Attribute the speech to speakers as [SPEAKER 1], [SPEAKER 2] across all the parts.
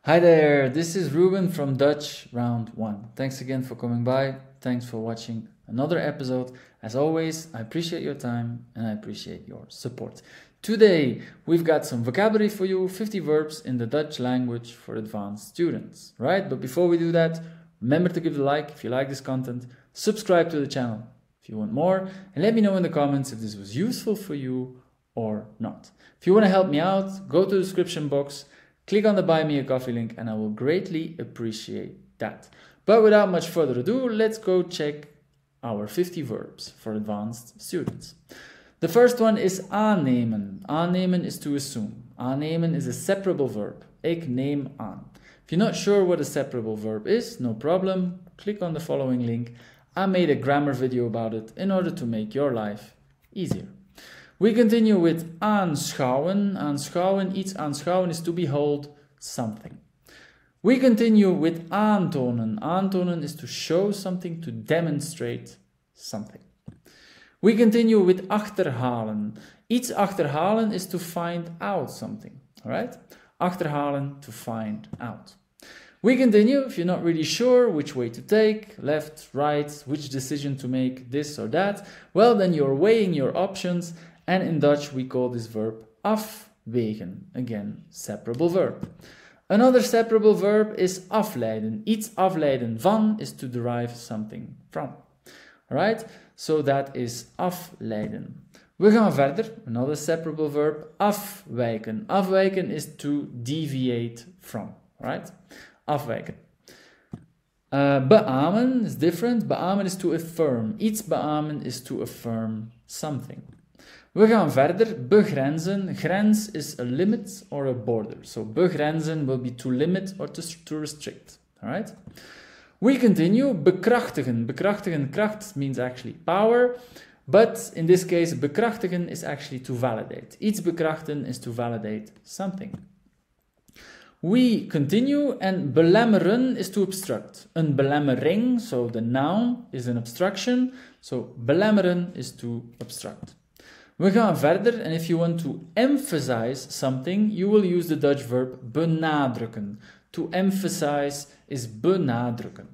[SPEAKER 1] Hi there, this is Ruben from Dutch Round 1. Thanks again for coming by. Thanks for watching another episode. As always, I appreciate your time and I appreciate your support. Today, we've got some vocabulary for you, 50 verbs in the Dutch language for advanced students, right? But before we do that, remember to give a like if you like this content, subscribe to the channel if you want more, and let me know in the comments if this was useful for you or not. If you want to help me out, go to the description box, click on the Buy Me a Coffee link and I will greatly appreciate that. But without much further ado, let's go check our 50 verbs for advanced students. The first one is aannemen. Aannemen is to assume. Aannemen is a separable verb. Ik neem aan. If you're not sure what a separable verb is, no problem. Click on the following link. I made a grammar video about it in order to make your life easier. We continue with aanschouwen. Aanschouwen, iets aanschouwen is to behold something. We continue with aantonen. Aantonen is to show something, to demonstrate something. We continue with achterhalen. Iets achterhalen is to find out something. Alright? Achterhalen, to find out. We continue, if you're not really sure which way to take, left, right, which decision to make, this or that, well then you're weighing your options. And in Dutch, we call this verb afwegen. Again, separable verb. Another separable verb is afleiden. Iets afleiden van is to derive something from. Alright? So that is afleiden. We gaan verder. Another separable verb, afwijken. Afwijken is to deviate from. Right? Afwijken. Beamen is different. Beamen is to affirm. Iets beamen is to affirm something. We gaan verder. Begrenzen. Grens is a limit or a border. So begrenzen will be to limit or to restrict. Alright? We continue. Bekrachtigen. Bekrachtigen, kracht means actually power. But in this case, bekrachtigen is actually to validate. Iets bekrachten is to validate something. We continue, and belemmeren is to obstruct. Een belemmering, so the noun is an obstruction. So belemmeren is to obstruct. We gaan verder, and if you want to emphasize something, you will use the Dutch verb benadrukken. To emphasize is benadrukken.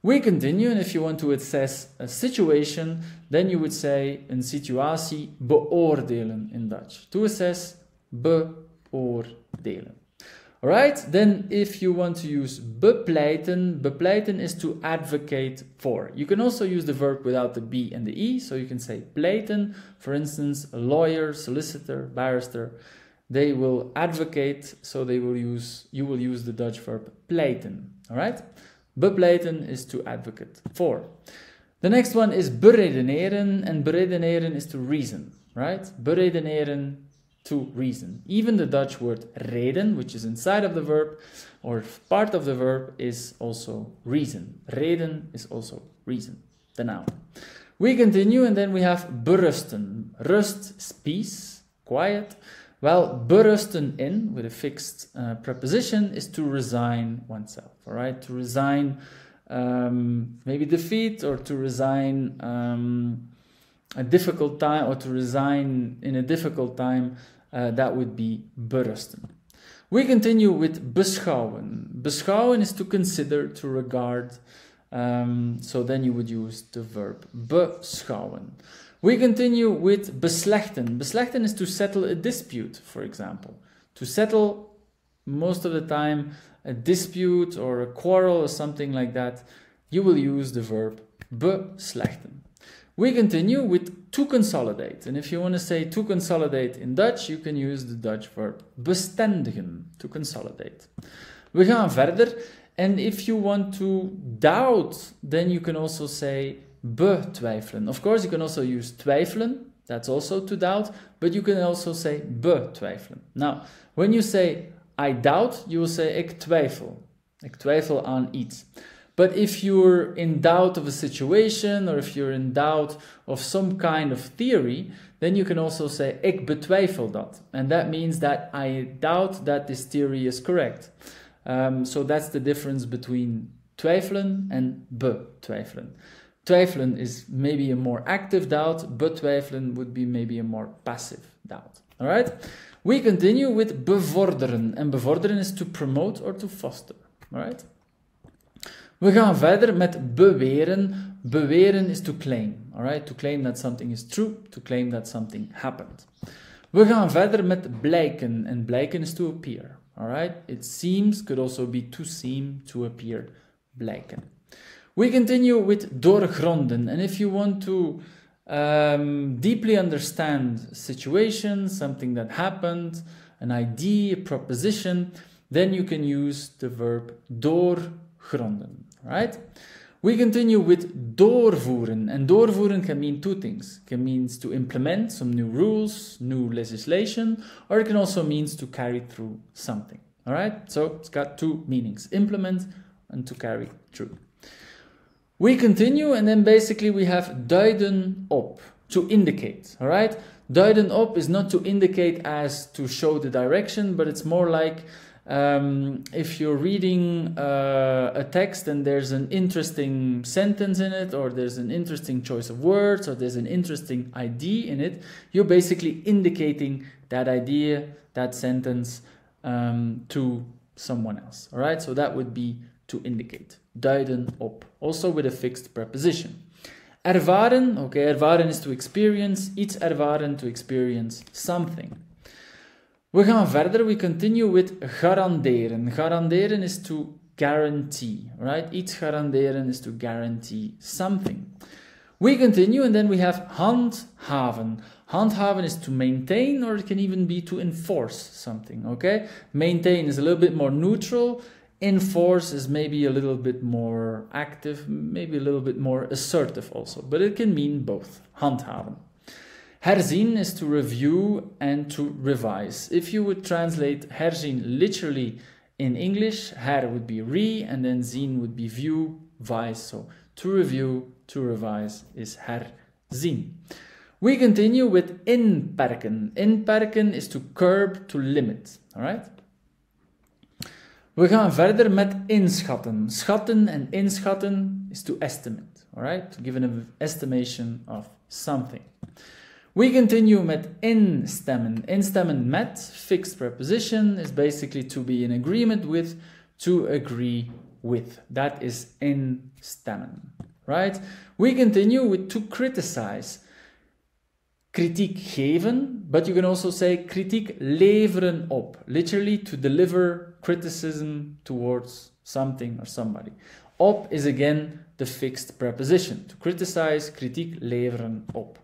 [SPEAKER 1] We continue, and if you want to assess a situation, then you would say een situatie beoordelen in Dutch. To assess, beoordelen. Alright, then if you want to use bepleiten, bepleiten is to advocate for. You can also use the verb without the B and the E, so you can say pleiten, for instance, a lawyer, solicitor, barrister, they will advocate, so you will use the Dutch verb pleiten. Alright, bepleiten is to advocate for. The next one is beredeneren, and beredeneren is to reason, right? Beredeneren, to reason. Even the Dutch word reden, which is inside of the verb, or part of the verb, is also reason. Reden is also reason, the noun. We continue, and then we have berusten. Rust is peace, quiet. Well, berusten in, with a fixed preposition, is to resign oneself, all right? To resign maybe defeat, or to resign a difficult time, or to resign in a difficult time, that would be berusten. We continue with beschouwen. Beschouwen is to consider, to regard, so then you would use the verb beschouwen. We continue with beslechten. Beslechten is to settle a dispute, for example. To settle, most of the time, a dispute or a quarrel or something like that, you will use the verb beslechten. We continue with to consolidate. And if you want to say to consolidate in Dutch, you can use the Dutch verb bestendigen, to consolidate. We gaan verder. And if you want to doubt, then you can also say betwijfelen. Of course, you can also use twijfelen. That's also to doubt. But you can also say betwijfelen. Now, when you say I doubt, you will say ik twijfel. Ik twijfel aan iets. But if you're in doubt of a situation, or if you're in doubt of some kind of theory, then you can also say ik betwijfel dat. And that means that I doubt that this theory is correct. So that's the difference between twijfelen and betwijfelen. Twijfelen is maybe a more active doubt. Betwijfelen would be maybe a more passive doubt. All right? We continue with bevorderen. En bevorderen is to promote or to foster. All right? We gaan verder met beweren. Beweren is to claim. All right? To claim that something is true. To claim that something happened. We gaan verder met blijken. En blijken is to appear. All right? It seems could also be to seem, to appear. Blijken. We continue with doorgronden. And if you want to deeply understand a situation, something that happened, an idea, a proposition, then you can use the verb doorgronden. Right? We continue with doorvoeren. And doorvoeren can mean two things. It can mean to implement some new rules, new legislation, or it can also mean to carry through something. All right? So it's got two meanings. Implement and to carry through. We continue and then basically we have duiden op, to indicate, all right? Duiden op is not to indicate as to show the direction, but it's more like if you're reading a text and there's an interesting sentence in it, or there's an interesting choice of words, or there's an interesting idea in it, you're basically indicating that idea, that sentence to someone else, all right? So that would be to indicate. Duiden op. Also with a fixed preposition. Ervaren, okay, ervaren is to experience. Iets ervaren, to experience something. We gaan verder, we continue with garanderen. Garanderen is to guarantee, right? Iets garanderen is to guarantee something. We continue and then we have handhaven. Handhaven is to maintain, or it can even be to enforce something, okay? Maintain is a little bit more neutral. Enforce is maybe a little bit more active, maybe a little bit more assertive also, but it can mean both. Handhaven. Herzien is to review and to revise. If you would translate herzien literally in English, her would be re, and then zien would be view, wijs. So to review, to revise is herzien. We continue with inperken. Inperken is to curb, to limit. All right? We gaan verder met inschatten. Schatten en inschatten is to estimate, all right? To give an estimation of something. We continue met instemmen. Instemmen met, fixed preposition, is basically to be in agreement with, to agree with. That is instemmen, right? We continue with to criticize. Kritiek geven, but you can also say kritiek leveren op. Literally to deliver criticism towards something or somebody. Op is again the fixed preposition. To criticize, kritiek leveren op.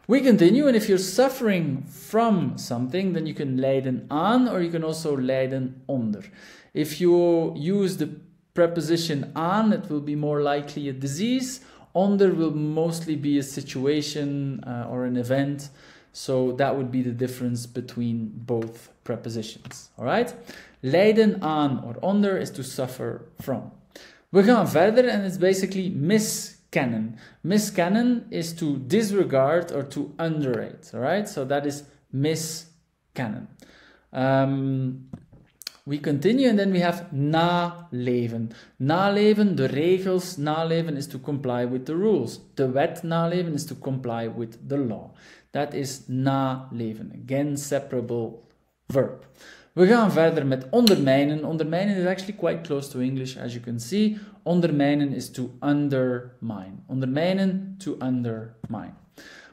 [SPEAKER 1] We continue, and if you're suffering from something, then you can lijden aan, or you can also lijden onder. If you use the preposition aan, it will be more likely a disease. Onder will mostly be a situation or an event. So that would be the difference between both prepositions. All right? Lijden aan or onder is to suffer from. We gaan verder and it's basically miskennen. Miskennen is to disregard or to underrate. All right? So that is miskennen. We continue and then we have naleven. Naleven, the regels, naleven is to comply with the rules. De wet naleven is to comply with the law. That is naleven. Again, separable verb. We gaan verder met ondermijnen. Ondermijnen is actually quite close to English, as you can see. Ondermijnen is to undermine. Ondermijnen, to undermine.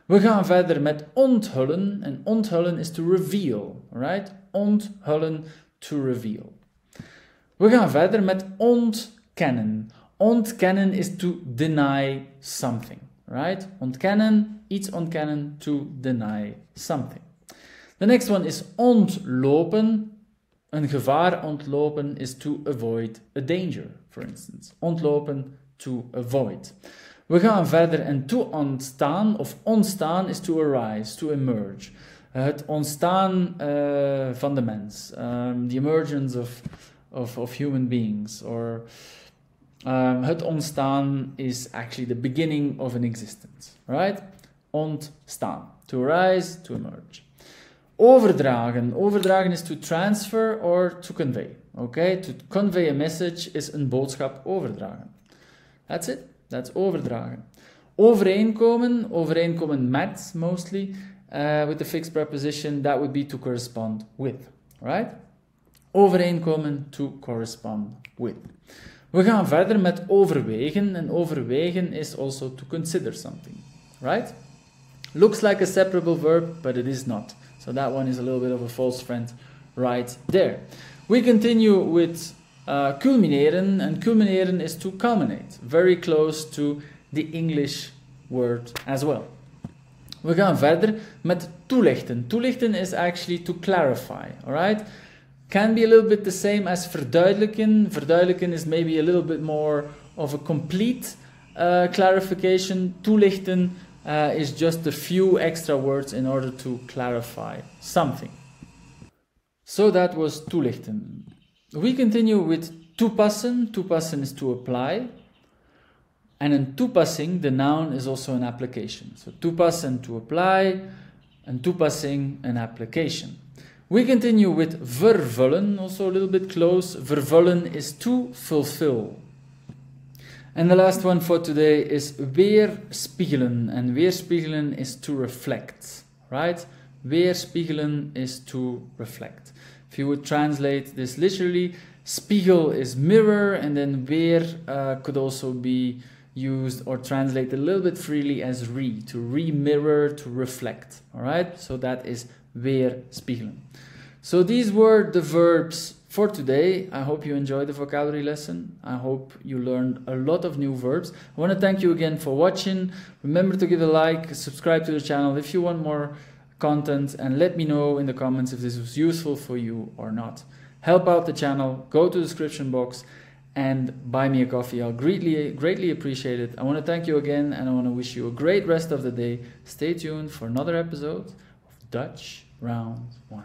[SPEAKER 1] We gaan verder met onthullen. En onthullen is to reveal. Right? Onthullen, to reveal. We gaan verder met ontkennen. Ontkennen is to deny something, right? Ontkennen, iets ontkennen, to deny something. The next one is ontlopen. Een gevaar ontlopen is to avoid a danger, for instance. Ontlopen, to avoid. We gaan verder en to ontstaan, of ontstaan is to arise, to emerge. Het ontstaan van de mens. The emergence of human beings. Or het ontstaan is actually the beginning of an existence. Right? Ontstaan. To arise, to emerge. Overdragen. Overdragen is to transfer or to convey. Okay? To convey a message is een boodschap overdragen. That's it. That's overdragen. Overeenkomen, overeenkomen met, mostly, with the fixed preposition, that would be to correspond with, right? Overeenkomen, to correspond with. We gaan verder met overwegen, en overwegen is also to consider something, right? Looks like a separable verb, but it is not. So that one is a little bit of a false friend right there. We continue with culmineren, and culmineren is to culminate, very close to the English word as well. We gaan verder met toelichten. Toelichten is actually to clarify, alright? Can be a little bit the same as verduidelijken. Verduidelijken is maybe a little bit more of a complete clarification. Toelichten is just a few extra words in order to clarify something. So that was toelichten. We continue with toepassen. Toepassen is to apply. And in toepassing, the noun is also an application. So toepassen, to apply, and toepassing, an application. We continue with vervullen, also a little bit close. Vervullen is to fulfill. And the last one for today is weerspiegelen. And weerspiegelen is to reflect, right? Weerspiegelen is to reflect. If you would translate this literally, spiegel is mirror, and then weer could also be used or translated a little bit freely as to re-mirror, to reflect, all right? So that is weerspiegelen. So these were the verbs for today. I hope you enjoyed the vocabulary lesson. I hope you learned a lot of new verbs. I want to thank you again for watching. Remember to give a like, subscribe to the channel if you want more content, and let me know in the comments if this was useful for you or not. Help out the channel, go to the description box and buy me a coffee. I'll greatly appreciate it. I want to thank you again, and I want to wish you a great rest of the day. Stay tuned for another episode of Dutch Round 1.